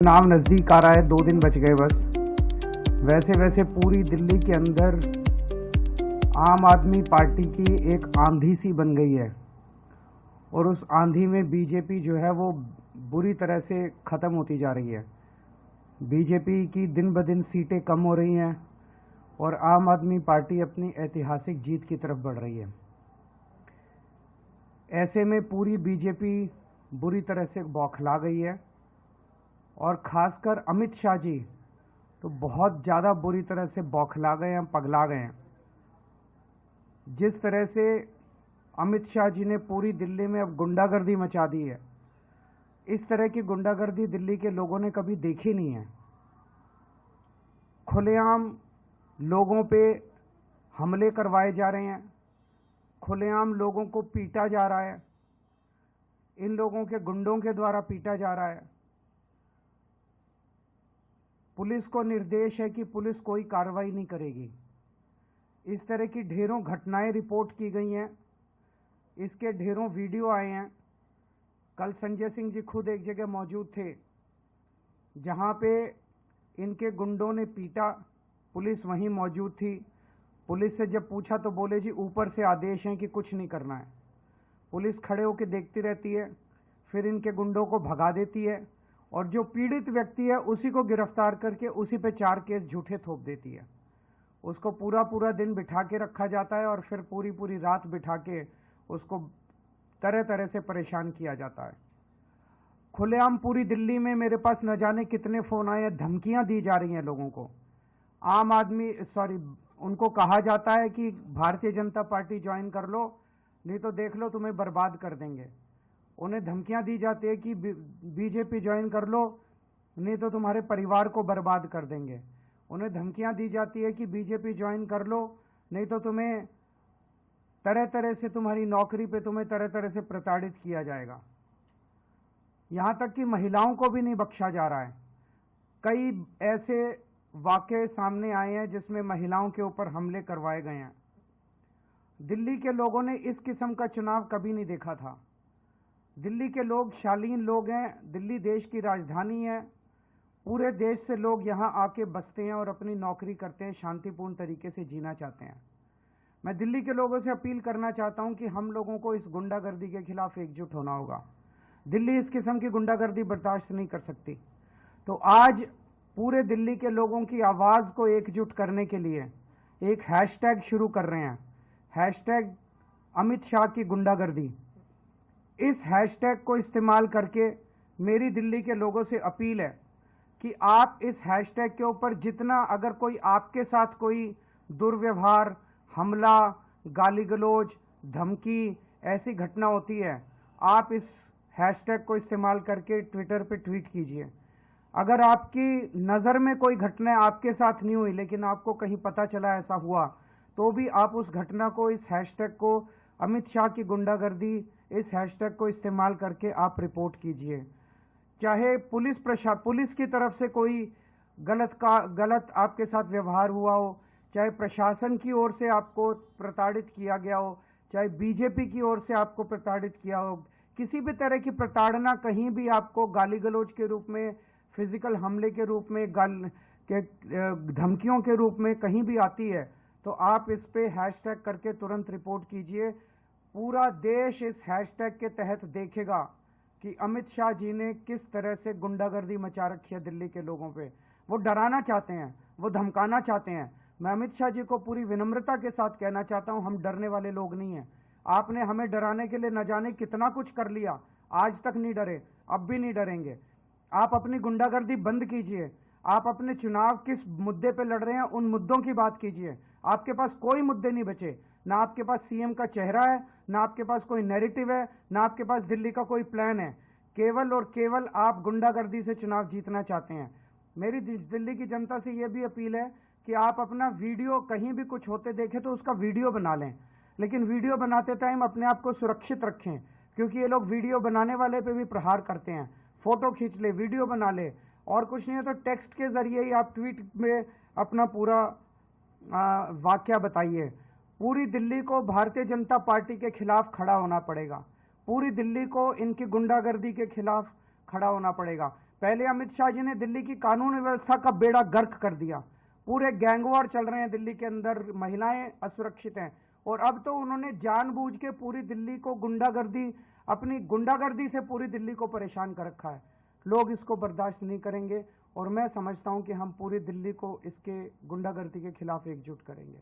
चुनाव नज़दीक आ रहा है, 2 दिन बच गए बस। वैसे वैसे पूरी दिल्ली के अंदर आम आदमी पार्टी की एक आंधी सी बन गई है और उस आंधी में बीजेपी जो है वो बुरी तरह से ख़त्म होती जा रही है। बीजेपी की दिन ब दिन सीटें कम हो रही हैं और आम आदमी पार्टी अपनी ऐतिहासिक जीत की तरफ बढ़ रही है। ऐसे में पूरी बीजेपी बुरी तरह से बौखला गई है और ख़ासकर अमित शाह जी तो बहुत ज़्यादा बुरी तरह से बौखला गए हैं, पगला गए हैं। जिस तरह से अमित शाह जी ने पूरी दिल्ली में अब गुंडागर्दी मचा दी है, इस तरह की गुंडागर्दी दिल्ली के लोगों ने कभी देखी नहीं है। खुलेआम लोगों पे हमले करवाए जा रहे हैं, खुलेआम लोगों को पीटा जा रहा है, इन लोगों के गुंडों के द्वारा पीटा जा रहा है। पुलिस को निर्देश है कि पुलिस कोई कार्रवाई नहीं करेगी। इस तरह की ढेरों घटनाएं रिपोर्ट की गई हैं, इसके ढेरों वीडियो आए हैं। कल संजय सिंह जी खुद एक जगह मौजूद थे जहां पे इनके गुंडों ने पीटा, पुलिस वहीं मौजूद थी। पुलिस से जब पूछा तो बोले जी ऊपर से आदेश हैं कि कुछ नहीं करना है। पुलिस खड़े होकर देखती रहती है, फिर इनके गुंडों को भगा देती है और जो पीड़ित व्यक्ति है उसी को गिरफ्तार करके उसी पे 4 केस झूठे थोप देती है। उसको पूरा पूरा दिन बिठा के रखा जाता है और फिर पूरी पूरी रात बिठा के उसको तरह तरह से परेशान किया जाता है। खुलेआम पूरी दिल्ली में मेरे पास न जाने कितने फ़ोन आए हैं, धमकियां दी जा रही हैं लोगों को। उनको कहा जाता है कि भारतीय जनता पार्टी ज्वाइन कर लो, नहीं तो देख लो तुम्हें बर्बाद कर देंगे। उन्हें धमकियां दी जाती है कि बीजेपी ज्वाइन कर लो, नहीं तो तुम्हारे परिवार को बर्बाद कर देंगे। उन्हें धमकियां दी जाती है कि बीजेपी ज्वाइन कर लो, नहीं तो तुम्हें तरह तरह से तुम्हारी नौकरी पे तुम्हें तरह तरह से प्रताड़ित किया जाएगा। यहां तक कि महिलाओं को भी नहीं बख्शा जा रहा है। कई ऐसे वाकये सामने आए हैं जिसमें महिलाओं के ऊपर हमले करवाए गए हैं। दिल्ली के लोगों ने इस किस्म का चुनाव कभी नहीं देखा था। दिल्ली के लोग शालीन लोग हैं, दिल्ली देश की राजधानी है, पूरे देश से लोग यहाँ आके बसते हैं और अपनी नौकरी करते हैं, शांतिपूर्ण तरीके से जीना चाहते हैं। मैं दिल्ली के लोगों से अपील करना चाहता हूं कि हम लोगों को इस गुंडागर्दी के खिलाफ एकजुट होना होगा। दिल्ली इस किस्म की गुंडागर्दी बर्दाश्त नहीं कर सकती। तो आज पूरे दिल्ली के लोगों की आवाज़ को एकजुट करने के लिए एक हैशटैग शुरू कर रहे हैं, हैशटैग अमित शाह की गुंडागर्दी। इस हैशटैग को इस्तेमाल करके मेरी दिल्ली के लोगों से अपील है कि आप इस हैशटैग के ऊपर जितना, अगर कोई आपके साथ कोई दुर्व्यवहार, हमला, गाली गलौज, धमकी ऐसी घटना होती है, आप इस हैशटैग को इस्तेमाल करके ट्विटर पे ट्वीट कीजिए। अगर आपकी नज़र में कोई घटना आपके साथ नहीं हुई लेकिन आपको कहीं पता चला ऐसा हुआ, तो भी आप उस घटना को, इस हैशटैग को, अमित शाह की गुंडागर्दी, इस हैशटैग को इस्तेमाल करके आप रिपोर्ट कीजिए। चाहे पुलिस की तरफ से कोई गलत आपके साथ व्यवहार हुआ हो, चाहे प्रशासन की ओर से आपको प्रताड़ित किया गया हो, चाहे बीजेपी की ओर से आपको प्रताड़ित किया हो, किसी भी तरह की प्रताड़ना कहीं भी आपको गाली गलौज के रूप में, फिजिकल हमले के रूप में, धमकियों के रूप में कहीं भी आती है, तो आप इस पे हैशटैग करके तुरंत रिपोर्ट कीजिए। पूरा देश इस हैशटैग के तहत देखेगा कि अमित शाह जी ने किस तरह से गुंडागर्दी मचा रखी है दिल्ली के लोगों पे। वो डराना चाहते हैं, वो धमकाना चाहते हैं। मैं अमित शाह जी को पूरी विनम्रता के साथ कहना चाहता हूं, हम डरने वाले लोग नहीं हैं। आपने हमें डराने के लिए न जाने कितना कुछ कर लिया, आज तक नहीं डरे, अब भी नहीं डरेंगे। आप अपनी गुंडागर्दी बंद कीजिए। आप अपने चुनाव किस मुद्दे पे लड़ रहे हैं उन मुद्दों की बात कीजिए। आपके पास कोई मुद्दे नहीं बचे, ना आपके पास सीएम का चेहरा है, ना आपके पास कोई नैरेटिव है, ना आपके पास दिल्ली का कोई प्लान है। केवल और केवल आप गुंडागर्दी से चुनाव जीतना चाहते हैं। मेरी दिल्ली की जनता से यह भी अपील है कि आप अपना वीडियो, कहीं भी कुछ होते देखें तो उसका वीडियो बना लें, लेकिन वीडियो बनाते टाइम अपने आप को सुरक्षित रखें, क्योंकि ये लोग वीडियो बनाने वाले पे भी प्रहार करते हैं। फोटो खींच ले, वीडियो बना ले, और कुछ नहीं है तो टेक्स्ट के जरिए ही आप ट्वीट में अपना पूरा वाक्या बताइए। पूरी दिल्ली को भारतीय जनता पार्टी के खिलाफ खड़ा होना पड़ेगा, पूरी दिल्ली को इनकी गुंडागर्दी के खिलाफ खड़ा होना पड़ेगा। पहले अमित शाह जी ने दिल्ली की कानून व्यवस्था का बेड़ा गर्क कर दिया, पूरे गैंगवॉर चल रहे हैं दिल्ली के अंदर, महिलाएं असुरक्षित हैं, और अब तो उन्होंने जानबूझ के पूरी दिल्ली को गुंडागर्दी, अपनी गुंडागर्दी से पूरी दिल्ली को परेशान कर रखा है। लोग इसको बर्दाश्त नहीं करेंगे और मैं समझता हूं कि हम पूरी दिल्ली को इसके गुंडागर्दी के खिलाफ एकजुट करेंगे।